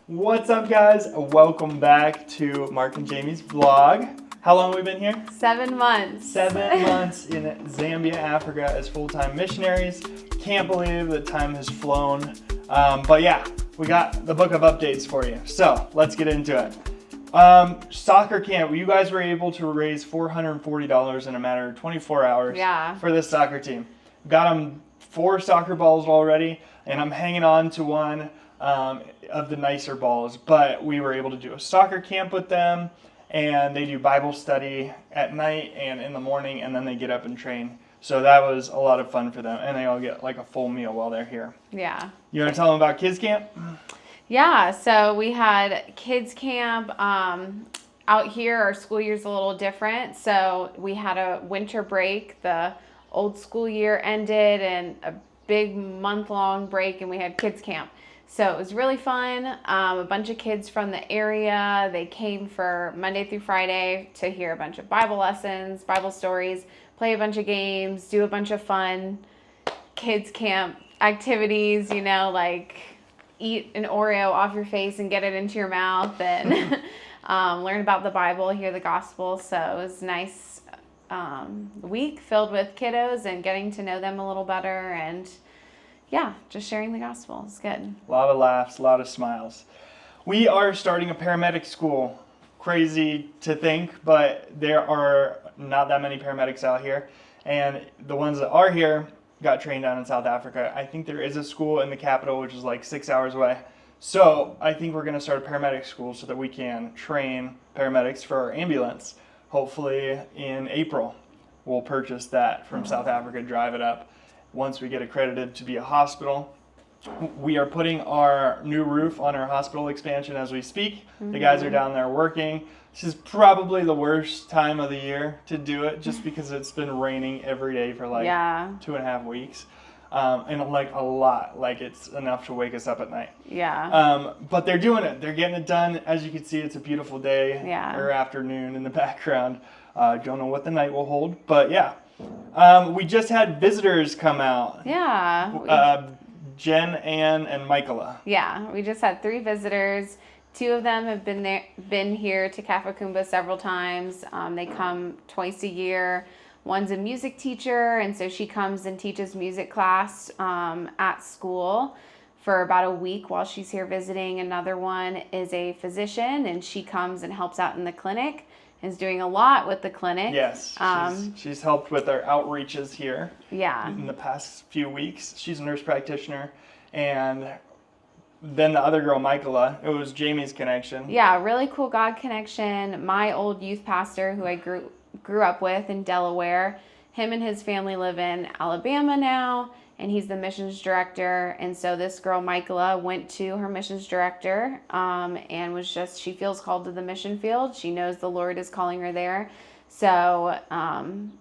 What's up, guys? Welcome back to Mark and Jamie's vlog. How long have we been here? 7 months. 7 months in Zambia, Africa as full-time missionaries. Can't believe that time has flown. But yeah, we got the book of updates for you. So let's get into it. Soccer camp. You guys were able to raise $440 in a matter of 24 hours for this soccer team. Got them 4 soccer balls already, and I'm hanging on to one of the nicer balls. But we were able to do a soccer camp with them, and they do Bible study at night and in the morning, and then they get up and train. So that was a lot of fun for them, and they all get like a full meal while they're here. Yeah. You want to tell them about kids camp? Yeah, so we had kids camp. Out here, our school year's a little different. So we had a winter break. The old school year ended, and a big month-long break, and we had kids camp. So it was really fun. A bunch of kids from the area, they came for Monday through Friday to hear a bunch of Bible lessons, Bible stories, play a bunch of games, do a bunch of fun kids camp activities, you know, like eat an Oreo off your face and get it into your mouth, and learn about the Bible, hear the gospel. So it was a nice week filled with kiddos and getting to know them a little better, and yeah, just sharing the gospel. It's good. A lot of laughs, a lot of smiles. We are starting a paramedic school. Crazy to think, but there are not that many paramedics out here. And the ones that are here got trained down in South Africa. I think there is a school in the capital, which is like 6 hours away. So I think we're going to start a paramedic school so that we can train paramedics for our ambulance. Hopefully in April, we'll purchase that from South Africa, drive it up. Once we get accredited to be a hospital, we are putting our new roof on our hospital expansion as we speak. Mm-hmm. The guys are down there working. This is probably the worst time of the year to do it, just because it's been raining every day for like 2.5 weeks. And like a lot, like it's enough to wake us up at night. Yeah. But they're doing it. They're getting it done. As you can see, it's a beautiful day or afternoon in the background. Don't know what the night will hold, but yeah. We just had visitors come out. Yeah. Jen, Ann, and Michaela. Yeah, we just had 3 visitors. 2 of them have been here to Kafakumba several times. They come twice a year. One's a music teacher, and so she comes and teaches music class at school for about a week while she's here visiting. Another one is a physician, and she comes and helps out in the clinic. Is doing a lot with the clinic. Yes, she's helped with our outreaches here. Yeah. In the past few weeks, she's a nurse practitioner, and then the other girl, Michaela, it was Jamie's connection. Yeah, really cool God connection. My old youth pastor, who I grew up with in Delaware, him and his family live in Alabama now, and he's the missions director. And so this girl, Michaela, went to her missions director and she feels called to the mission field. She knows the Lord is calling her there. So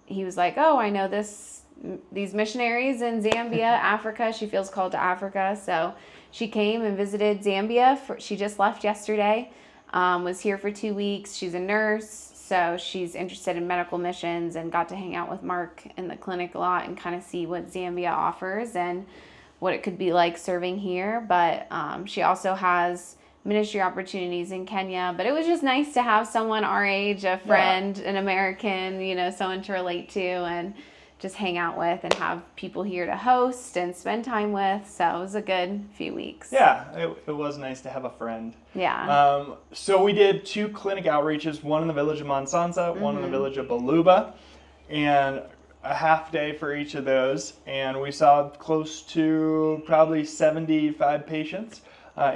he was like, oh, I know these missionaries in Zambia, Africa. She feels called to Africa. So she came and visited Zambia. She just left yesterday, was here for 2 weeks. She's a nurse. So she's interested in medical missions and got to hang out with Mark in the clinic a lot and kind of see what Zambia offers and what it could be like serving here. But she also has ministry opportunities in Kenya. But it was just nice to have someone our age, a friend, an American, you know, someone to relate to and just hang out with and have people here to host and spend time with. So it was a good few weeks. Yeah, it was nice to have a friend. Yeah. So we did 2 clinic outreaches, one in the village of Monsansa, one in the village of Baluba, and a half day for each of those. And we saw close to probably 75 patients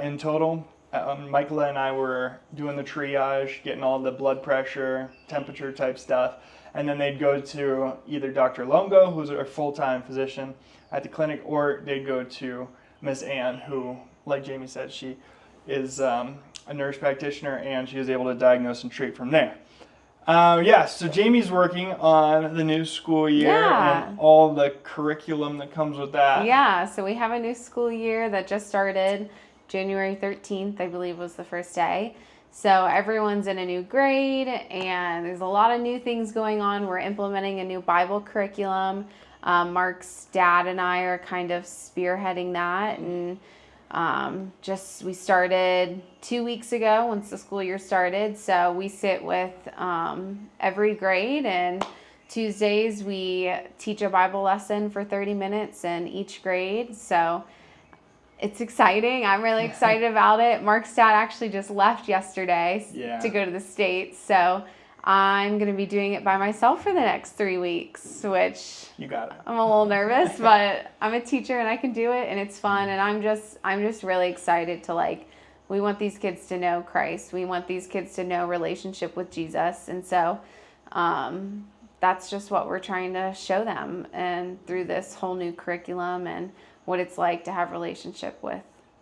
in total. Michaela and I were doing the triage, getting all the blood pressure, temperature type stuff. And then they'd go to either Dr. Longo, who's our full-time physician at the clinic, or they'd go to Miss Ann, who, like Jamie said, she is a nurse practitioner, and she was able to diagnose and treat from there. So Jamie's working on the new school year and all the curriculum that comes with that. Yeah, so we have a new school year that just started. January 13th, I believe, was the first day. So everyone's in a new grade, and there's a lot of new things going on. We're implementing a new Bible curriculum. Mark's dad and I are kind of spearheading that, and We started 2 weeks ago once the school year started. So we sit with every grade, and Tuesdays we teach a Bible lesson for 30 minutes in each grade. So it's exciting. I'm really excited about it. Mark's dad actually just left yesterday to go to the States. So I'm going to be doing it by myself for the next 3 weeks, which You got it. I'm a little nervous, but I'm a teacher and I can do it, and it's fun. And I'm just really excited to we want these kids to know Christ. We want these kids to know relationship with Jesus. And so, that's just what we're trying to show them, and through this whole new curriculum and what it's like to have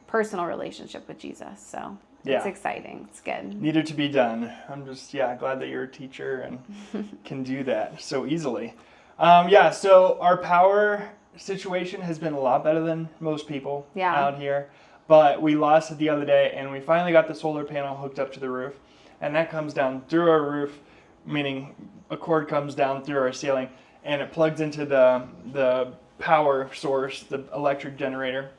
personal relationship with Jesus. So it's exciting. It's good. Needed to be done. I'm just, glad that you're a teacher and can do that so easily. So our power situation has been a lot better than most people out here. But we lost it the other day, and we finally got the solar panel hooked up to the roof. And that comes down through our roof, meaning a cord comes down through our ceiling, and it plugs into the power source, the electric generator.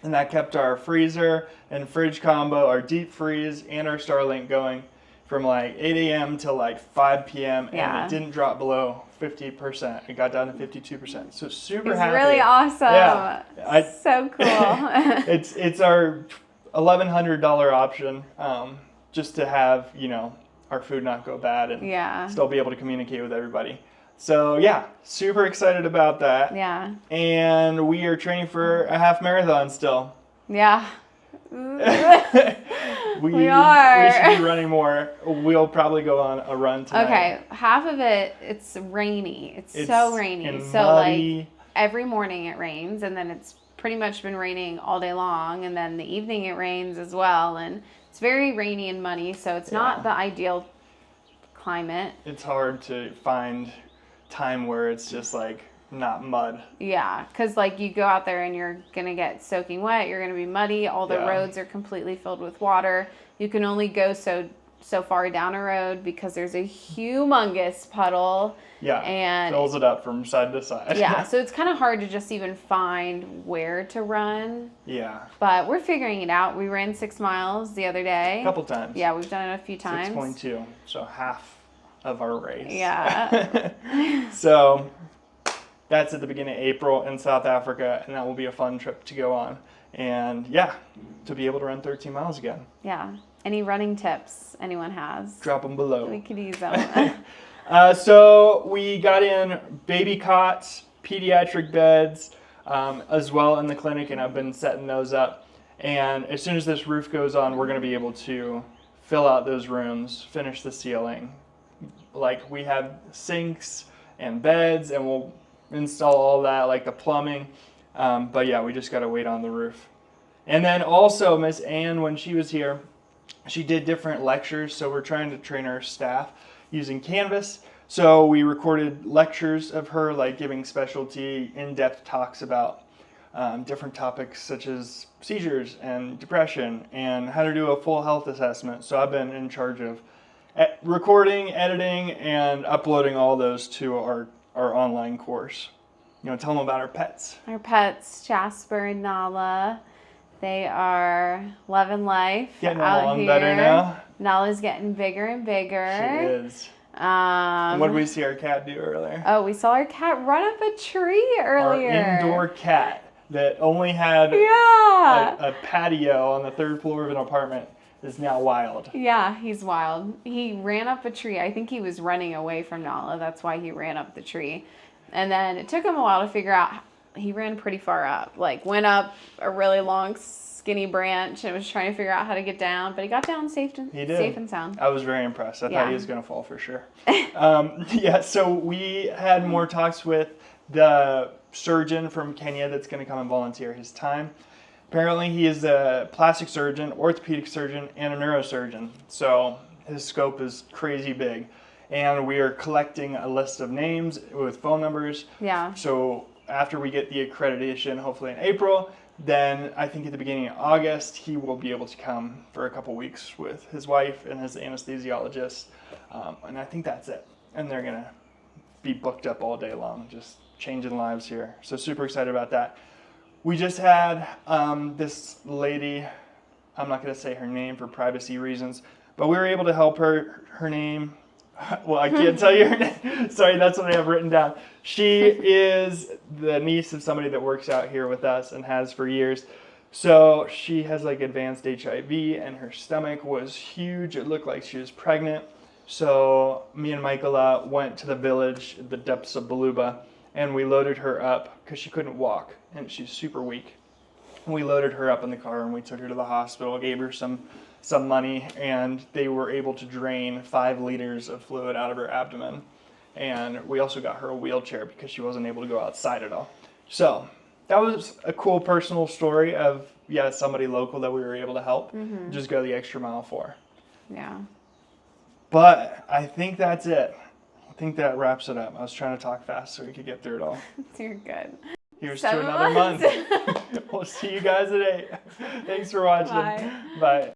And that kept our freezer and fridge combo, our deep freeze, and our Starlink going from 8 a.m. till 5 p.m. And it didn't drop below 50%. It got down to 52%. So super happy. It's really awesome. Yeah. So cool. It's our $1,100 option, just to have, our food not go bad and still be able to communicate with everybody. So super excited about that. Yeah. And we are training for a half marathon still. Yeah. we are. We should be running more. We'll probably go on a run tonight. Okay, half of it's rainy. It's so rainy. And so muddy. Every morning it rains, and then it's pretty much been raining all day long, and then the evening it rains as well, and it's very rainy and muddy, so it's not the ideal climate. It's hard to find time where it's just not mud. Yeah, because you go out there and you're gonna get soaking wet, you're gonna be muddy, all the roads are completely filled with water. You can only go so far down a road because there's a humongous puddle. Yeah, and fills it up from side to side. Yeah, so it's kind of hard to just even find where to run. Yeah. But we're figuring it out. We ran 6 miles the other day. A couple times. Yeah, we've done it a few times. 6.2, so half of our race. Yeah. So that's at the beginning of April in South Africa, and that will be a fun trip to go on. And to be able to run 13 miles again. Yeah. Any running tips anyone has? Drop them below. We could use them. So we got in baby cots, pediatric beds, as well in the clinic, and I've been setting those up. And as soon as this roof goes on, we're going to be able to fill out those rooms, finish the ceiling. We have sinks and beds, and we'll install all that, the plumbing. But we just got to wait on the roof. And then also Miss Ann, when she was here, she did different lectures, so we're trying to train our staff using Canvas. So we recorded lectures of her, giving specialty, in-depth talks about different topics such as seizures and depression and how to do a full health assessment. So I've been in charge of recording, editing, and uploading all those to our online course. Tell them about our pets. Our pets, Jasper and Nala. They are loving life. Getting out along here. better now. Nala's getting bigger and bigger. She is. What did we see our cat do earlier? Oh, we saw our cat run up a tree earlier. Our indoor cat that only had a patio on the 3rd floor of an apartment is now wild. Yeah, he's wild. He ran up a tree. I think he was running away from Nala. That's why he ran up the tree. And then it took him a while to figure out. He ran pretty far up. Went up a really long, skinny branch and was trying to figure out how to get down. But he got down safe and sound. I was very impressed. I thought he was going to fall for sure. So we had more talks with the surgeon from Kenya that's going to come and volunteer his time. Apparently he is a plastic surgeon, orthopedic surgeon, and a neurosurgeon. So his scope is crazy big. And we are collecting a list of names with phone numbers. Yeah. So after we get the accreditation, hopefully in April, then I think at the beginning of August, he will be able to come for a couple weeks with his wife and his anesthesiologist. And I think that's it. And they're going to be booked up all day long, just changing lives here. So super excited about that. We just had this lady, I'm not going to say her name for privacy reasons, but we were able to help her. Her name, well, I can't tell you her name. Sorry, that's what I have written down. She is the niece of somebody that works out here with us and has for years. So she has like advanced HIV and her stomach was huge. It looked like she was pregnant. So me and Michaela went to the village, the depths of Baluba, and we loaded her up because she couldn't walk and she's super weak. We loaded her up in the car and we took her to the hospital, gave her some money, and they were able to drain 5 liters of fluid out of her abdomen. And we also got her a wheelchair because she wasn't able to go outside at all. So that was a cool personal story of, somebody local that we were able to help. Just go the extra mile for. Yeah. But I think that's it. I think that wraps it up. I was trying to talk fast so we could get through it all. You're good. Here's 7 to another months. month. We'll see you guys at 8. Thanks for watching. Bye. Bye.